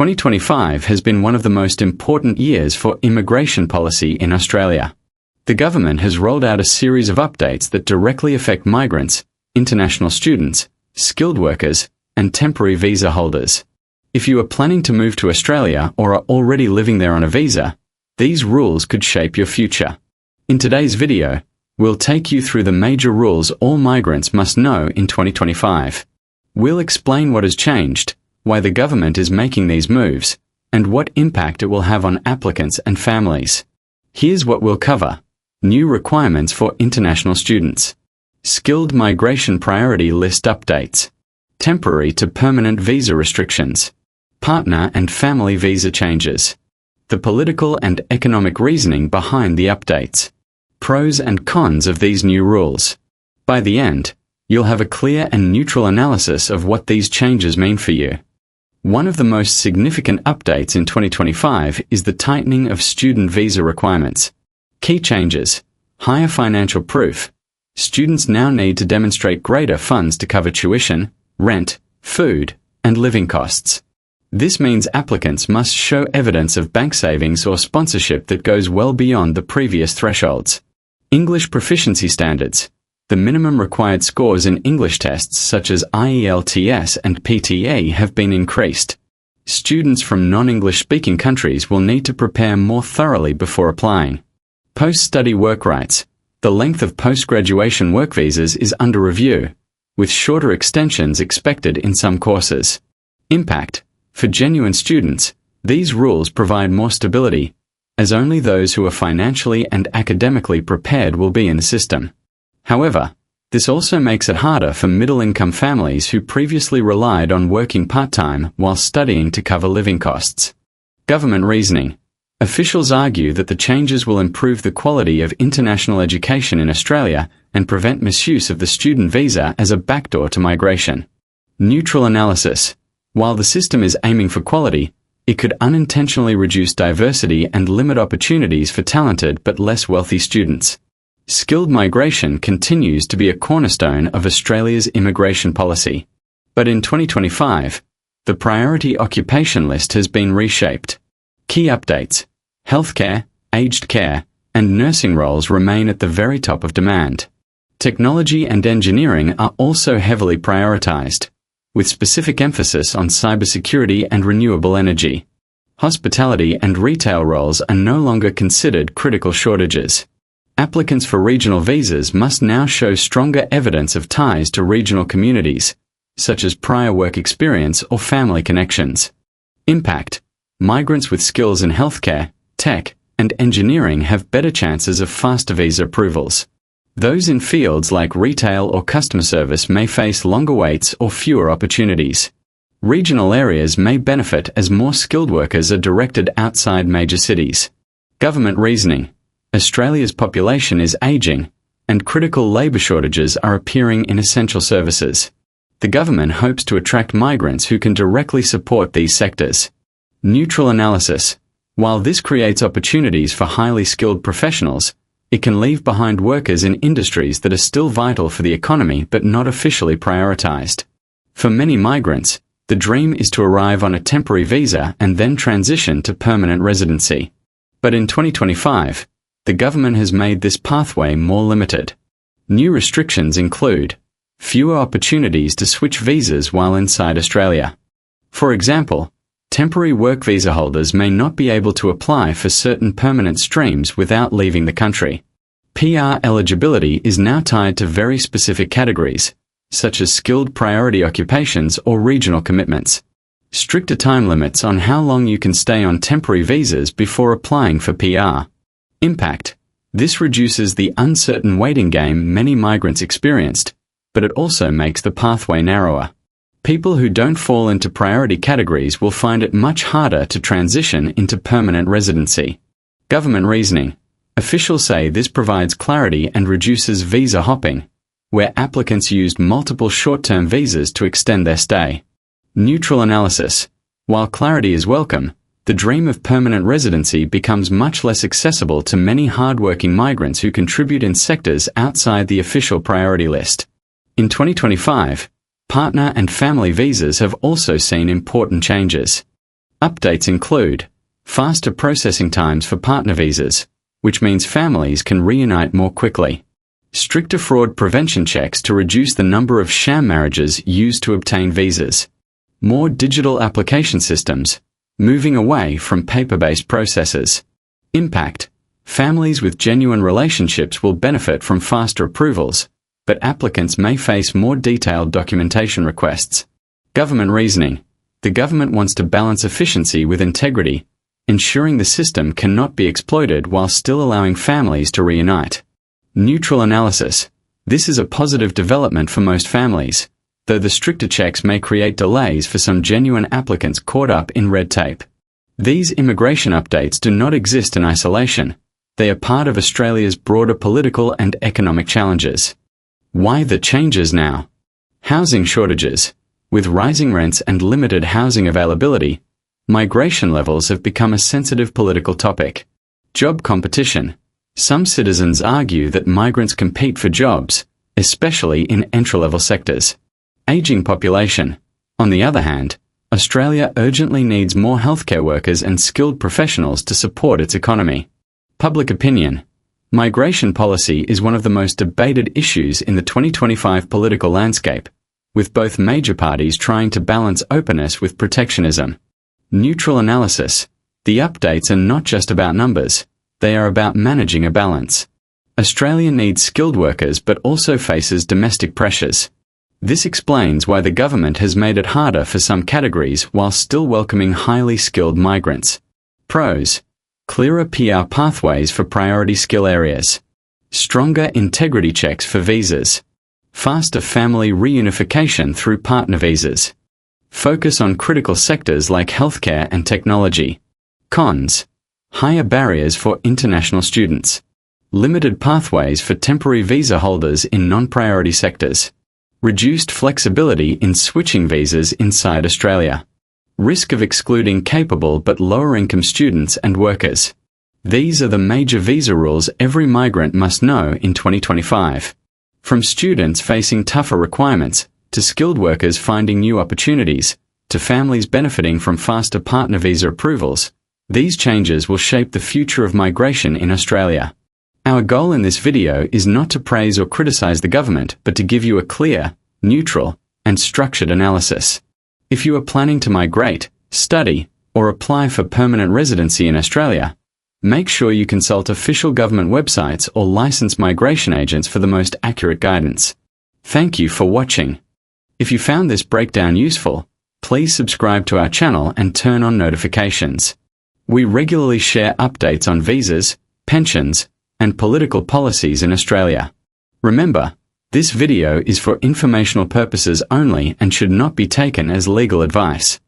2025 has been one of the most important years for immigration policy in Australia. The government has rolled out a series of updates that directly affect migrants, international students, skilled workers, and temporary visa holders. If you are planning to move to Australia or are already living there on a visa, these rules could shape your future. In today's video, we'll take you through the major rules all migrants must know in 2025. We'll explain what has changed, why the government is making these moves, and what impact it will have on applicants and families. Here's what we'll cover. New requirements for international students. Skilled migration priority list updates. Temporary to permanent visa restrictions. Partner and family visa changes. The political and economic reasoning behind the updates. Pros and cons of these new rules. By the end, you'll have a clear and neutral analysis of what these changes mean for you. One of the most significant updates in 2025 is the tightening of student visa requirements. Key changes. Higher financial proof. Students now need to demonstrate greater funds to cover tuition, rent, food, and living costs. This means applicants must show evidence of bank savings or sponsorship that goes well beyond the previous thresholds. English proficiency standards. The minimum required scores in English tests such as IELTS and PTE have been increased. Students from non-English speaking countries will need to prepare more thoroughly before applying. Post-study work rights. The length of post-graduation work visas is under review, with shorter extensions expected in some courses. Impact. For genuine students, these rules provide more stability, as only those who are financially and academically prepared will be in the system. However, this also makes it harder for middle-income families who previously relied on working part-time while studying to cover living costs. Government reasoning. Officials argue that the changes will improve the quality of international education in Australia and prevent misuse of the student visa as a backdoor to migration. Neutral analysis. While the system is aiming for quality, it could unintentionally reduce diversity and limit opportunities for talented but less wealthy students. Skilled migration continues to be a cornerstone of Australia's immigration policy. But in 2025, the priority occupation list has been reshaped. Key updates. Healthcare, aged care, and nursing roles remain at the very top of demand. Technology and engineering are also heavily prioritized, with specific emphasis on cybersecurity and renewable energy. Hospitality and retail roles are no longer considered critical shortages. Applicants for regional visas must now show stronger evidence of ties to regional communities, such as prior work experience or family connections. Impact. Migrants with skills in healthcare, tech, and engineering have better chances of faster visa approvals. Those in fields like retail or customer service may face longer waits or fewer opportunities. Regional areas may benefit as more skilled workers are directed outside major cities. Government reasoning. Australia's population is aging, and critical labour shortages are appearing in essential services. The government hopes to attract migrants who can directly support these sectors. Neutral analysis. While this creates opportunities for highly skilled professionals, it can leave behind workers in industries that are still vital for the economy but not officially prioritised. For many migrants, the dream is to arrive on a temporary visa and then transition to permanent residency. But in 2025, the government has made this pathway more limited. New restrictions include fewer opportunities to switch visas while inside Australia. For example, temporary work visa holders may not be able to apply for certain permanent streams without leaving the country. PR eligibility is now tied to very specific categories, such as skilled priority occupations or regional commitments. Stricter time limits on how long you can stay on temporary visas before applying for PR. Impact. This reduces the uncertain waiting game many migrants experienced, but it also makes the pathway narrower. People who don't fall into priority categories will find it much harder to transition into permanent residency. Government reasoning. Officials say this provides clarity and reduces visa hopping, where applicants used multiple short-term visas to extend their stay. Neutral analysis. While clarity is welcome, the dream of permanent residency becomes much less accessible to many hard-working migrants who contribute in sectors outside the official priority list. In 2025, partner and family visas have also seen important changes. Updates include faster processing times for partner visas, which means families can reunite more quickly. Stricter fraud prevention checks to reduce the number of sham marriages used to obtain visas. More digital application systems, moving away from paper-based processes. Impact: families with genuine relationships will benefit from faster approvals, but applicants may face more detailed documentation requests. Government reasoning: the government wants to balance efficiency with integrity, ensuring the system cannot be exploited while still allowing families to reunite. Neutral analysis: this is a positive development for most families, though the stricter checks may create delays for some genuine applicants caught up in red tape. These immigration updates do not exist in isolation. They are part of Australia's broader political and economic challenges. Why the changes now? Housing shortages. With rising rents and limited housing availability, migration levels have become a sensitive political topic. Job competition. Some citizens argue that migrants compete for jobs, especially in entry-level sectors. Aging population. On the other hand, Australia urgently needs more healthcare workers and skilled professionals to support its economy. Public opinion. Migration policy is one of the most debated issues in the 2025 political landscape, with both major parties trying to balance openness with protectionism. Neutral analysis. The updates are not just about numbers, they are about managing a balance. Australia needs skilled workers but also faces domestic pressures. This explains why the government has made it harder for some categories while still welcoming highly skilled migrants. Pros: clearer PR pathways for priority skill areas. Stronger integrity checks for visas. Faster family reunification through partner visas. Focus on critical sectors like healthcare and technology. Cons: higher barriers for international students. Limited pathways for temporary visa holders in non-priority sectors. Reduced flexibility in switching visas inside Australia. Risk of excluding capable but lower-income students and workers. These are the major visa rules every migrant must know in 2025. From students facing tougher requirements, to skilled workers finding new opportunities, to families benefiting from faster partner visa approvals, these changes will shape the future of migration in Australia. Our goal in this video is not to praise or criticize the government, but to give you a clear, neutral, and structured analysis. If you are planning to migrate, study, or apply for permanent residency in Australia, make sure you consult official government websites or licensed migration agents for the most accurate guidance. Thank you for watching. If you found this breakdown useful, please subscribe to our channel and turn on notifications. We regularly share updates on visas, pensions, and political policies in Australia. Remember, this video is for informational purposes only and should not be taken as legal advice.